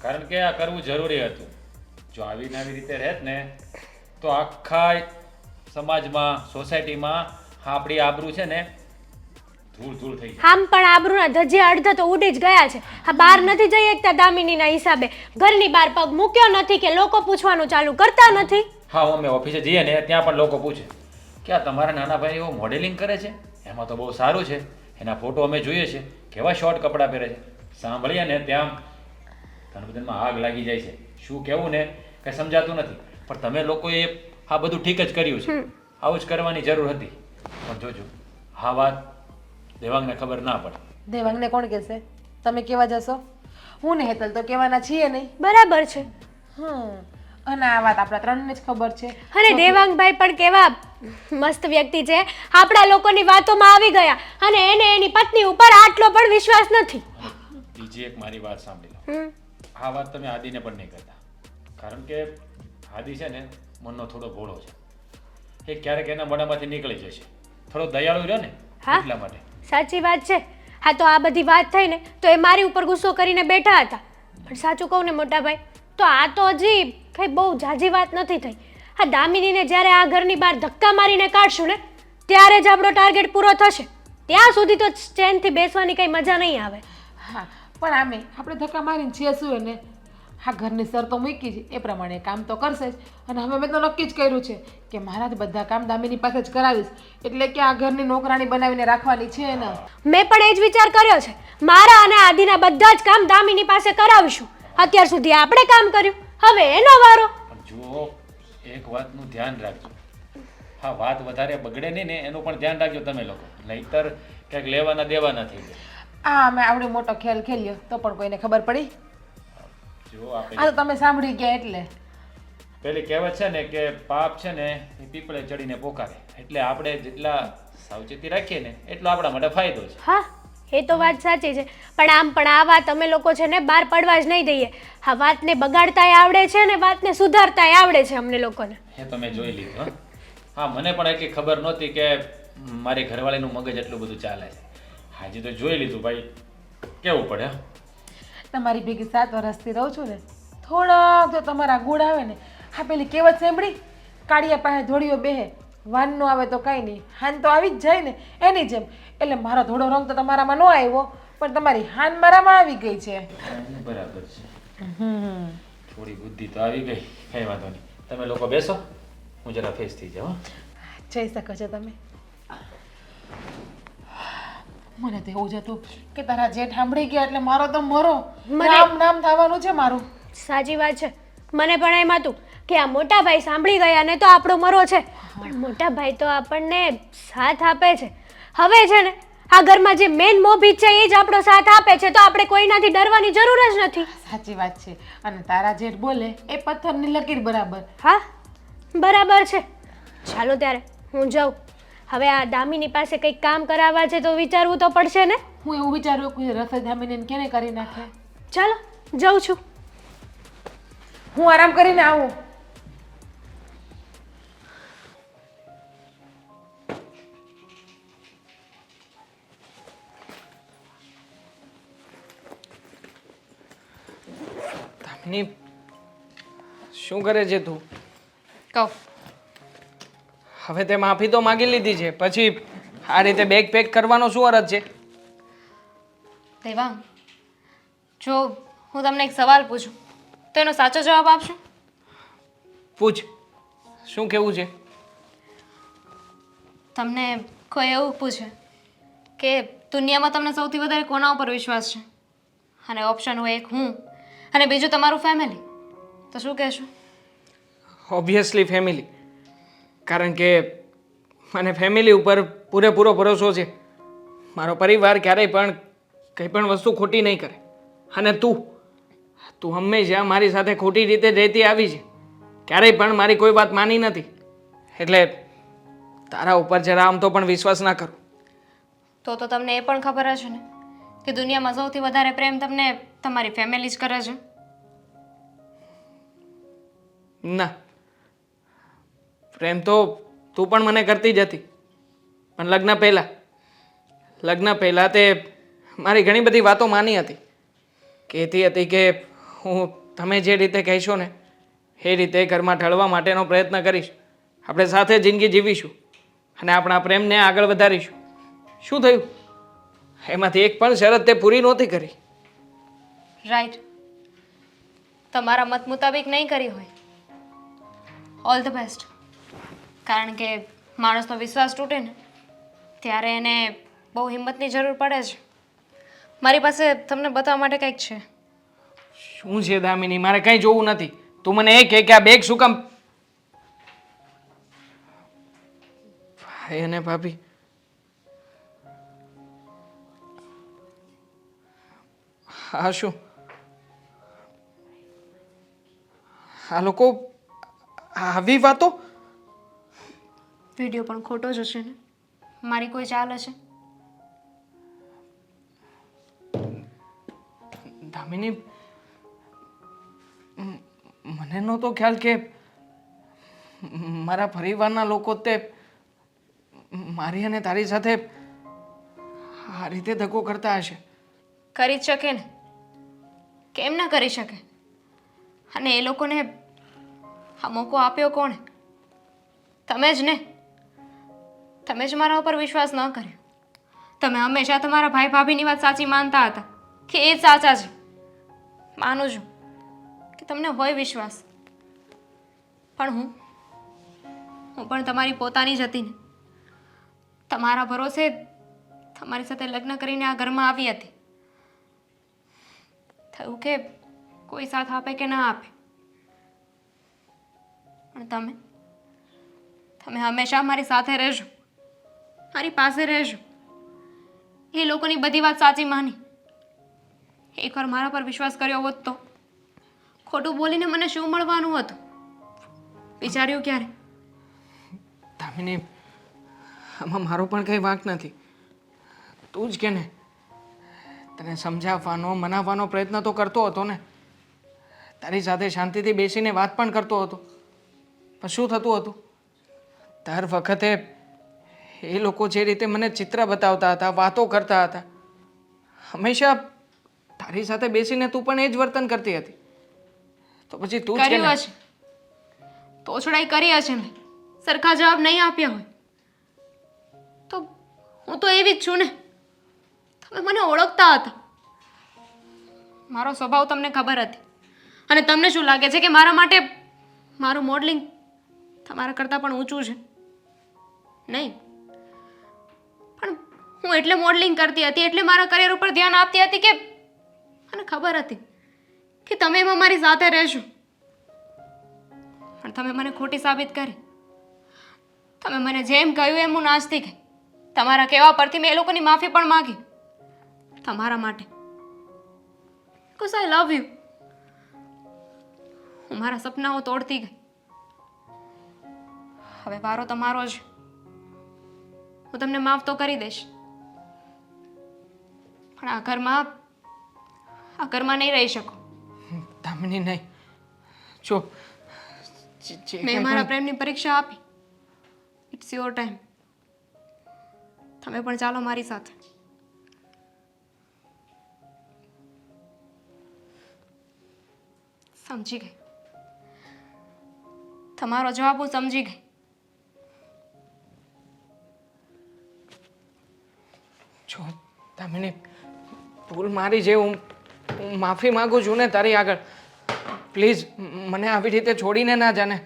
કારણ કે આ કરવું જરૂરી હતું. જો આવી ને આવી રીતે રહેત ને તો આખા સમાજમાં, સોસાયટીમાં આપણી આબરૂ છે ને ધૂળ ધૂળ થઈ જાય. આમ પણ આબરૂના ધજિયા અડધા તો ઉડી જ ગયા છે. આ બહાર નથી જઈ શકતા દામિનીના હિસાબે, ઘરની બહાર પગ મૂક્યો નથી કે લોકો પૂછવાનું ચાલુ કરતા નથી. હા, અમે ઓફિસે જઈએ ને ત્યાં પણ લોકો પૂછે કે આ તમારા નાના ભાઈ એવો મોડેલિંગ કરે છે, એમાં તો બહુ સારું છે, એના ફોટો અમે જોઈએ છે, કેવા શોર્ટ કપડાં પહેરે છે. સાંભળીએ ને ત્યાં ધનબધનમાં આગ લાગી જાય છે. શું કહેવું ને કંઈ સમજાતું નથી. પણ તમે લોકોએ આ બધું ઠીક જ કર્યું છે. આવું જ કરવાની જરૂર હતી. પણ જોજો આ વાત દેવાંગને ખબર ના પડે. દેવાંગને કોણ કહેશે? તમે કેવા જશો? હું ને હેતલ તો કહેવાના છીએ નહીં. બરાબર છે. અને આ વાત આપણા ત્રણને જ ખબર છે. અને દેવાંગભાઈ પણ કેવા મસ્ત વ્યક્તિ છે, આપણા લોકોની વાતોમાં આવી ગયા અને એને એની પત્ની ઉપર આટલો પણ વિશ્વાસ નથી. બીજી એક મારી વાત સાંભળી લો. આ વાત તમે આદિને પણ નહીં કરતા, કારણ કે આદિ છે ને મનનો થોડો ભોળો છે. એ ક્યારેક એના મોઢામાંથી નીકળી જશે. થોડો દયાળુ રહ્યો ને એટલા માટે. સાચી વાત છે. હા, તો આ બધી વાત થઈ ને તો એ મારી ઉપર ગુસ્સો કરીને બેઠા હતા. પણ સાચું કહું ને મોટા ભાઈ, તો આ તો હજી કઈ બહુ ઝાઝી વાત નથી થઈ. આ દામિનીને જ્યારે આ ઘરની બહાર ધક્કા મારીને કાઢશું ને ત્યારે જ આપણો ટાર્ગેટ પૂરો થશે. ત્યાં સુધી તો ચેનથી બેસવાની કઈ મજા નહીં આવે. હા, પણ આમે આપણે ધક્કા મારીને છીએ શું એને? હા, ઘરની શરતો મૂકી છે એ પ્રમાણે કામ તો કરશે જ. અને હવે મેં તો નક્કી જ કર્યું છે કે મારા જ બધા કામ દામિની પાસે જ કરાવીશ. એટલે કે આ ઘરની નોકરાણી બનાવીને રાખવાની છે ને. મેં પણ એ જ વિચાર કર્યો છે. મારા અને આદિના બધા જ કામ દામિની પાસે કરાવીશું. અત્યાર સુધી આપણે કામ કર્યું, હવે એનો વારો. પણ જુઓ, એક વાતનું ધ્યાન રાખજો. હા, વાત વધારે બગડે નહીં ને એનું પણ ધ્યાન રાખજો તમે લોકો, નહીતર ક્યાંક લેવાના દેવાના થઈ જાય. આ અમે આવડો મોટો ખેલ ખેલ્યો તો પણ કોઈને ખબર પડી? જો આ આપણે તો તમે સાંભળી ગયા એટલે. પેલી કહેવત છે ને કે પાપ છે ને એ પીપળે ચડીને પોકારે. એટલે આપણે જેટલા સાવચેતી રાખીએ ને એટલો આપણા માટે ફાયદો છે. હા, એ તો વાત સાચી છે. પણ આમ પણ આ વાત અમે લોકો છે ને બહાર પડવા જ નહીં દઈએ. આ વાતને બગાડતાય આવડે છે ને વાતને સુધારતાય આવડે છે અમને લોકોને. એ તો મેં જોઈ લીધું. હા, મને પણ એટલી ખબર નહોતી કે મારી ઘરવાળીનું મગજ એટલું બધું ચાલે છે. હાજી તો જોઈ લીધું ભાઈ, કેવું પડે. તમારી ભેગી 7 વર્ષથી રહું છું ને, થોડાક જો તમારા ગુણ આવે ને, હા પેલી કહેવત સાંભળી, કાળિયા પાસે ધોળીઓ બેહે, વાન નો આવે તો કાંઈ નહીં, હાન તો આવી જ જાય ને, એની જેમ. એટલે મારો ધોળો રંગ તો તમારામાં ન આવ્યો, પણ તમારી હાન મારામાં આવી ગઈ છે. બરાબર છે, થોડી બુદ્ધિ તો આવી ગઈ. કઈ વાંધો નહીં, તમે લોકો બેસો, હું જરા ફેસ થઈ જાઉં. જઈ શકો છો તમે. મને તો એવું જ હતું કે તારા જેઠ સાંભળી ગયા એટલે મારો તો મરો રામ નામ થવાનું છે મારું. સાચી વાત છે. મને પણ એમ હતું કે આ મોટા ભાઈ સાંભળી ગયા ને તો આપણો મરો છે, પણ મોટા ભાઈ તો આપણને સાથ આપે છે. હવે છે ને આ ઘરમાં જે મેન મોભી છે એ જ આપણો સાથ આપે છે, તો આપણે કોઈનાથી ડરવાની જરૂર જ નથી. સાચી વાત છે. અને તારા જેઠ બોલે એ પથ્થરની લકીર બરાબર. હા, બરાબર છે. ચાલો ત્યારે હું જાઉં. હવે આ દામિની પાસે કંઈક કામ કરાવવા છે તો વિચારવું તો પડશે ને. હું એવું વિચાર્યું કે રસોઈ ધામીને કેને કરી નાખે. ચાલો જાઉં છું. હું આરામ કરીને આવું. દામિની, શું કરે છે તું? કહો. હવે તે માફી તો માગી લીધી છે, પછી આ રીતે બેગ પેક કરવાનો શું અર્થ છે? દેવાંગ, જો હું તમને એક સવાલ પૂછું તો એનો સાચો જવાબ આપશો? પૂછ, શું કેવું છે? તમને કોઈ એવું પૂછે કે દુનિયામાં તમને સૌથી વધારે કોના ઉપર વિશ્વાસ છે, અને ઓપ્શન હોય એક હું અને બીજું તમારું ફેમિલી, તો શું કહેશો? Obviously family. કારણ કે મને ફેમિલી ઉપર પૂરેપૂરો ભરોસો છે. મારો પરિવાર ક્યારેય પણ કંઈ પણ વસ્તુ ખોટી નહીં કરે. અને તું હંમેશા મારી સાથે ખોટી રીતે રહેતી આવી છે, ક્યારેય પણ મારી કોઈ વાત માની નથી. એટલે તારા ઉપર જરા આમ તો પણ વિશ્વાસ ના કરું. તો તમને એ પણ ખબર હશે ને કે દુનિયામાં સૌથી વધારે પ્રેમ તમને તમારી ફેમિલી જ કરે છે. ના, પ્રેમ તો તું પણ મને કરતી જ હતી, પણ લગ્ન પહેલાં તે મારી ઘણી બધી વાતો માની હતી. કહેતી હતી કે હું તમે જે રીતે કહેશો ને એ રીતે ઘરમાં ઢળવા માટેનો પ્રયત્ન કરીશ. આપણે સાથે જિંદગી જીવીશું અને આપણા પ્રેમને આગળ વધારીશું. શું થયું? એમાંથી એક પણ શરત તે પૂરી નહોતી કરી. રાઈટ. તમારા મત મુતાબિક નહીં કરી હોય. All the best. કારણ કે માણસનો વિશ્વાસ તૂટે ને ત્યારે એને બહુ હિંમતની જરૂર પડે છે. મારી પાસે તમને બતાવવા માટે કંઈક છે. શું છે દામિની? મારે કંઈ જોવું નથી. તું મને એ કહે કે આ બેગ શું કામ? ભાઈ અને ભાભી, હા શું આ લોકો આવી વાતો? વિડીયો પણ ખોટો જ હશે ને? મારી કોઈ ચાલ હશે? દામિની, મને નહોતો ખ્યાલ કે મારા પરિવારના લોકો તે મારી અને તારી સાથે આ રીતે ધક્કો કરતા હશે. કરી જ શકે ને, કેમ ના કરી શકે? અને એ લોકોને આ મોકો આપ્યો કોણે? તમે જ ને. તમે જ મારા ઉપર વિશ્વાસ ન કર્યો. તમે હંમેશા તમારા ભાઈ ભાભીની વાત સાચી માનતા હતા કે એ જ સાચા છે. માનું છું કે તમને હોય વિશ્વાસ, પણ હું પણ તમારી પોતાની જ હતી ને. તમારા ભરોસે તમારી સાથે લગ્ન કરીને આ ઘરમાં આવી હતી. થયું કે કોઈ સાથ આપે કે ના આપે, પણ તમે હંમેશા મારી સાથે રહેજો, મારી પાસે રહેજો. એ લોકોની બધી વાત સાચી માની. એકવાર મારા પર વિશ્વાસ કર્યો હોત તો ખોટું બોલીને મને શું મળવાનું હતું? વિચાર્યું ક્યારે? દામિની, આમાં મારો પણ કંઈ વાંક નથી. તું જ કે ને, તને સમજાવવાનો મનાવવાનો પ્રયત્ન તો કરતો હતો ને. તારી સાથે શાંતિથી બેસીને વાત પણ કરતો હતો, પણ શું થતું હતું? દર વખતે એ લોકો જે રીતે મને ચિત્ર બતાવતા હતા, વાતો કરતા હતા, હંમેશા તારી સાથે બેસીને તું પણ એ જ વર્તન કરતી હતી. તો પછી તું જ કે કર્યું ને. હશે, તોછડાઈ કરી હશે મેં. સરખા જવાબ નહીં આપ્યા હોય તો હું તો એવી જ છું ને. તમે મને ઓળખતા હતા. મારો સ્વભાવ તમને ખબર હતી. અને તમને શું લાગે છે કે મારા માટે મારું મોડલિંગ તમારા કરતાં પણ ઊંચું છે? નહીં, પણ હું એટલે મોડલિંગ કરતી હતી, એટલે મારા કરિયર ઉપર ધ્યાન આપતી હતી કે મને ખબર હતી કે તમે એમાં મારી સાથે રહેશો. પણ તમે મને ખોટી સાબિત કરી. તમે મને જેમ કહ્યું એમ હું નાચતી ગઈ. તમારા કહેવા પરથી મેં એ લોકોની માફી પણ માંગી તમારા માટે. Because I love you. હું મારા સપનાઓ તોડતી ગઈ. હવે વારો તમારો જ. હું તમને માફ તો કરી દઈશ, પણ આ ઘરમાં નહીં રહી શકો. દામિની નહીં. જો મેં મારા પ્રેમની પરીક્ષા આપી. It's your time. તમે પણ ચાલો મારી સાથે. સમજી ગઈ. તમારો જવાબ હું સમજી ગઈ. જો દામિની, ભૂલ મારી છે. હું માફી માંગુ છું ને તારી આગળ. પ્લીઝ મને આવી રીતે છોડીને ના જાને.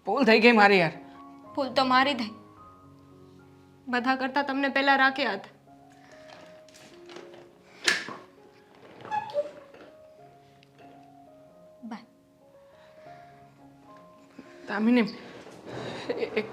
ભૂલ થઈ ગઈ મારી યાર. ભૂલ તો મારી થઈ. બધા કરતાં તમને પહેલા રાખ્યા હતા. બાય. દામિની, એક